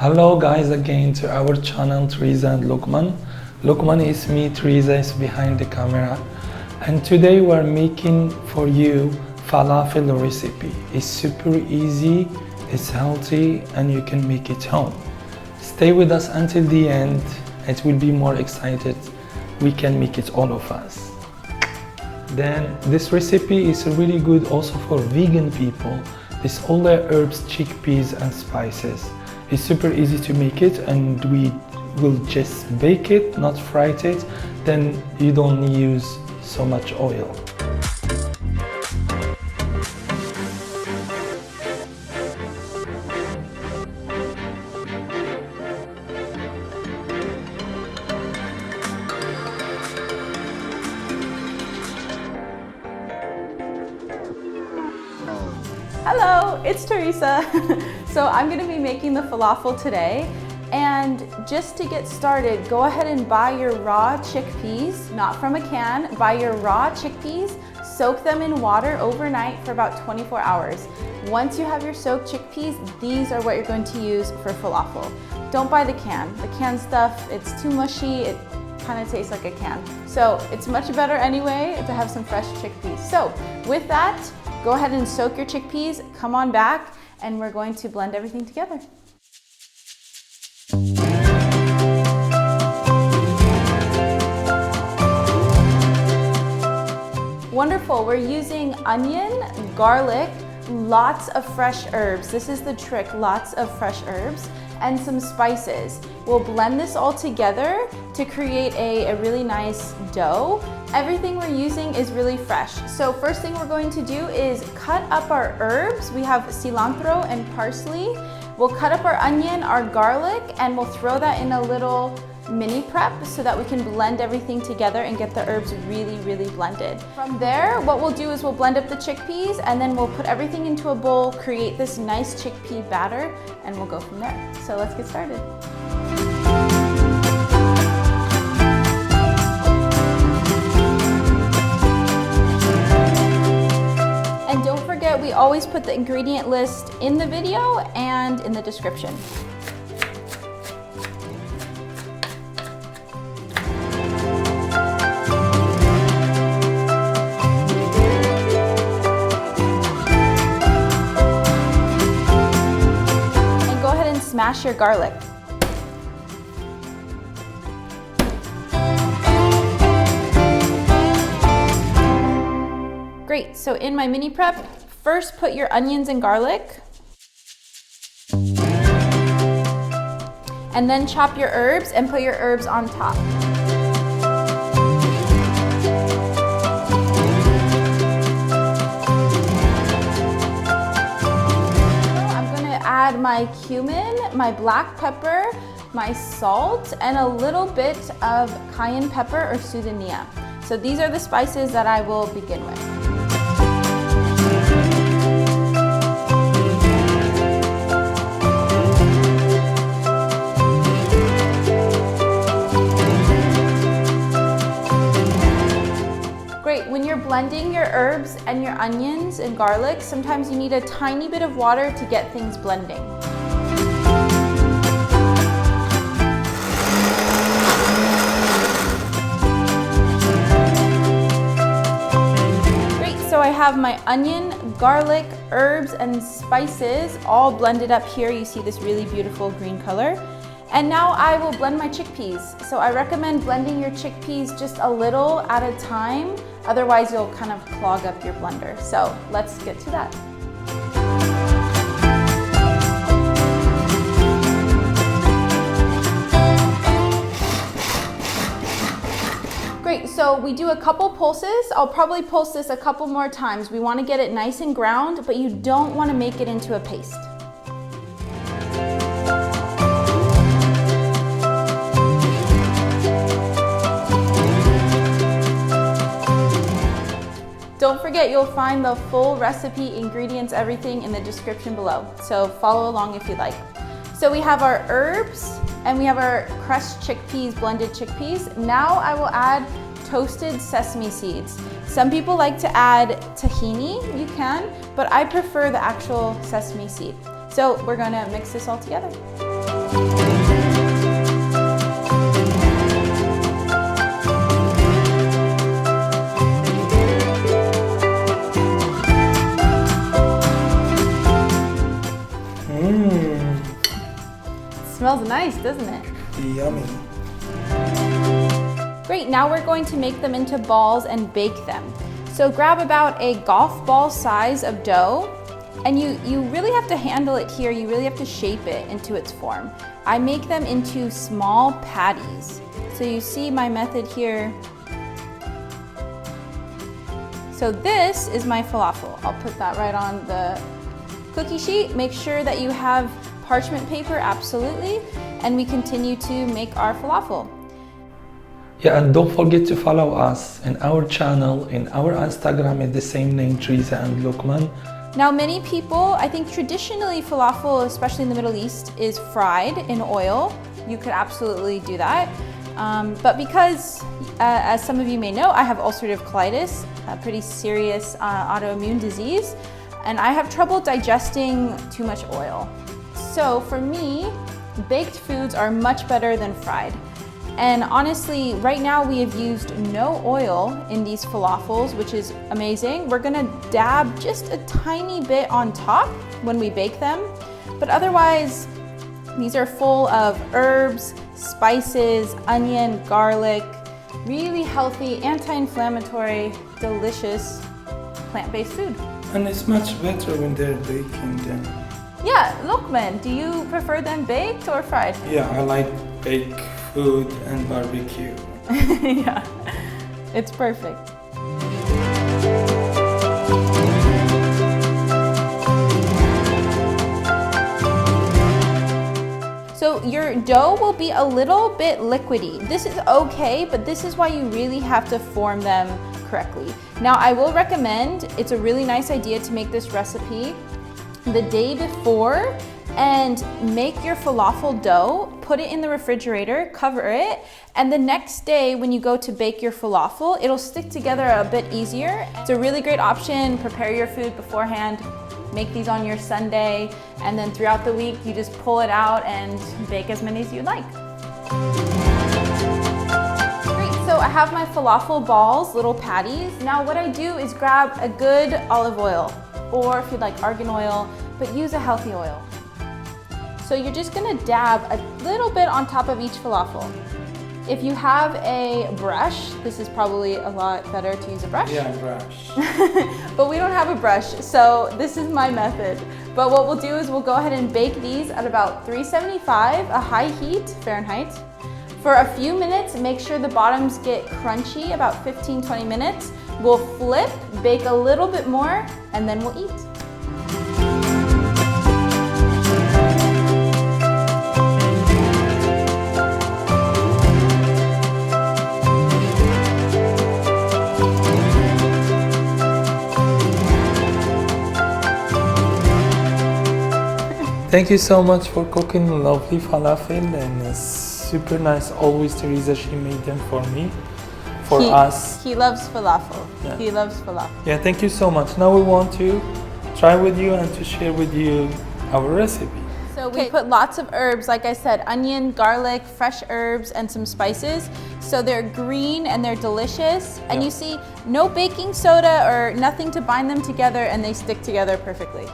Hello guys, again to our channel Teresa and Lokmane. Lokmane is me, Teresa is behind the camera, and today we're making for you falafel recipe. It's super easy, it's healthy, and you can make it home. Stay with us until the end. It will be more excited. We can make it all of us. Then this recipe is really good also for vegan people. It's all the herbs, chickpeas and spices. It's super easy to make it, and we will just bake it, not fry it. Then you don't use so much oil. Hello, it's Teresa. So I'm gonna be making the falafel today. And just to get started, go ahead and buy your raw chickpeas, not from a can. Buy your raw chickpeas, soak them in water overnight for about 24 hours. Once you have your soaked chickpeas, these are what you're going to use for falafel. Don't buy the can. The canned stuff, it's too mushy. It kind of tastes like a can. So it's much better anyway to have some fresh chickpeas. So with that, go ahead and soak your chickpeas, come on back, and we're going to blend everything together. Wonderful, we're using onion, garlic, lots of fresh herbs. This is the trick, lots of fresh herbs, and some spices. We'll blend this all together to create a really nice dough. Everything we're using is really fresh. So first thing we're going to do is cut up our herbs. We have cilantro and parsley. We'll cut up our onion, our garlic, and we'll throw that in a little mini prep so that we can blend everything together and get the herbs really blended. From there, what we'll do is we'll blend up the chickpeas, and then we'll put everything into a bowl, create this nice chickpea batter, and we'll go from there. So let's get started. And don't forget, we always put the ingredient list in the video and in the description. Smash your garlic. Great, so in my mini prep, first put your onions and garlic. And then chop your herbs and put your herbs on top. Add my cumin, my black pepper, my salt, and a little bit of cayenne pepper or sudania. So these are the spices that I will begin with. Great, when you're blending your herbs and your onions and garlic, sometimes you need a tiny bit of water to get things blending. Great, so I have my onion, garlic, herbs, and spices all blended up here. You see this really beautiful green color. And now I will blend my chickpeas. So I recommend blending your chickpeas just a little at a time. Otherwise, you'll kind of clog up your blender. So let's get to that. Great, so we do a couple pulses. I'll probably pulse this a couple more times. We want to get it nice and ground, but you don't want to make it into a paste. Don't forget, you'll find the full recipe, ingredients, everything in the description below. So follow along if you'd like. So we have our herbs and we have our crushed chickpeas, blended chickpeas. Now I will add toasted sesame seeds. Some people like to add tahini, you can, but I prefer the actual sesame seed. So we're gonna mix this all together. Smells nice, doesn't it? Yummy. Great, now we're going to make them into balls and bake them. So grab about a golf ball size of dough, and you really have to handle it here, you really have to shape it into its form. I make them into small patties. So you see my method here. So this is my falafel. I'll put that right on the cookie sheet. Make sure that you have parchment paper, absolutely, and we continue to make our falafel. Yeah, and don't forget to follow us in our channel, in our Instagram is the same name, Teresa and Lokmane. Now many people, I think traditionally falafel, especially in the Middle East, is fried in oil. You could absolutely do that. But because, as some of you may know, I have ulcerative colitis, a pretty serious autoimmune disease, and I have trouble digesting too much oil. So for me, baked foods are much better than fried. And honestly, right now we have used no oil in these falafels, which is amazing. We're gonna dab just a tiny bit on top when we bake them. But otherwise, these are full of herbs, spices, onion, garlic, really healthy, anti-inflammatory, delicious, plant-based food. And it's much better when they're baking them. Yeah, Lokman, do you prefer them baked or fried? Yeah, I like baked food and barbecue. Yeah, it's perfect. So your dough will be a little bit liquidy. This is okay, but this is why you really have to form them correctly. Now I will recommend, it's a really nice idea to make this recipe the day before and make your falafel dough, put it in the refrigerator, cover it, and the next day when you go to bake your falafel, it'll stick together a bit easier. It's a really great option. Prepare your food beforehand, make these on your Sunday, and then throughout the week you just pull it out and bake as many as you like. Great, so I have my falafel balls, little patties. Now what I do is grab a good olive oil, or if you'd like argan oil, but use a healthy oil. So you're just gonna dab a little bit on top of each falafel. If you have a brush, this is probably a lot better to use a brush. Yeah, brush. But we don't have a brush, so this is my method. But what we'll do is we'll go ahead and bake these at about 375, a high heat, Fahrenheit, for a few minutes. Make sure the bottoms get crunchy, about 15-20 minutes. We'll flip, bake a little bit more, and then we'll eat. Thank you so much for cooking lovely falafel, and it's super nice. Always Teresa, she made them for me, for us. He loves falafel. Yeah. He loves falafel. Yeah, thank you so much. Now we want to try with you and to share with you our recipe. So we put lots of herbs, like I said, onion, garlic, fresh herbs, and some spices. So they're green and they're delicious. And you see, no baking soda or nothing to bind them together, and they stick together perfectly.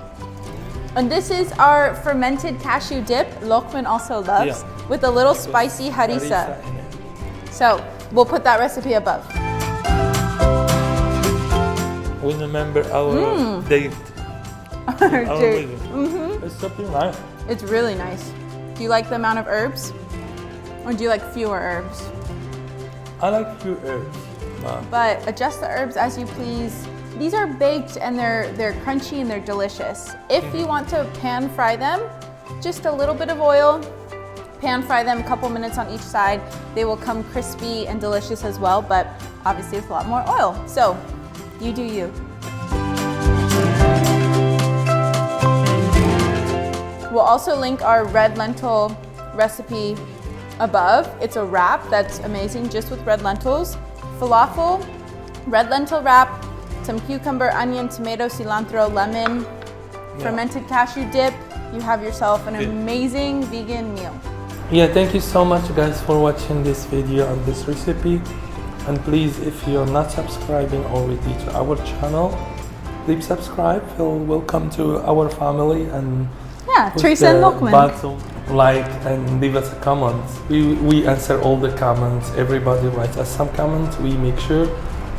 And this is our fermented cashew dip, Lokmane also loves, with a little spicy harissa. So we'll put that recipe above. We remember our date. Our date. It's something nice. It's really nice. Do you like the amount of herbs? Or do you like fewer herbs? I like few herbs. But adjust the herbs as you please. These are baked and they're crunchy and they're delicious. If you want to pan fry them, just a little bit of oil, pan fry them a couple minutes on each side. They will come crispy and delicious as well, but obviously with a lot more oil. So you do you. We'll also link our red lentil recipe above. It's a wrap that's amazing just with red lentils. Falafel, red lentil wrap, some cucumber, onion, tomato, cilantro, lemon, fermented cashew dip, you have yourself an amazing vegan meal. Yeah, thank you so much guys for watching this video and this recipe. And please, if you're not subscribing already to our channel, please subscribe. Welcome to our family, and yeah, Teresa and Lokmane. Button, like, and leave us a comment. We answer all the comments. Everybody writes us some comments. We make sure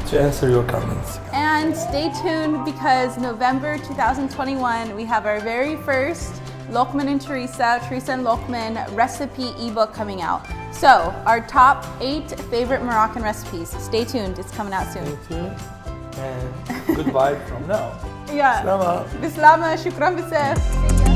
to answer your comments. And stay tuned, because November 2021 we have our very first Lokmane and Teresa and Lokmane recipe ebook coming out. So our top 8 favorite Moroccan recipes. Stay tuned, it's coming out soon. Stay tuned, and goodbye from now. Yeah. Salama. Bislama, shukran b'sef.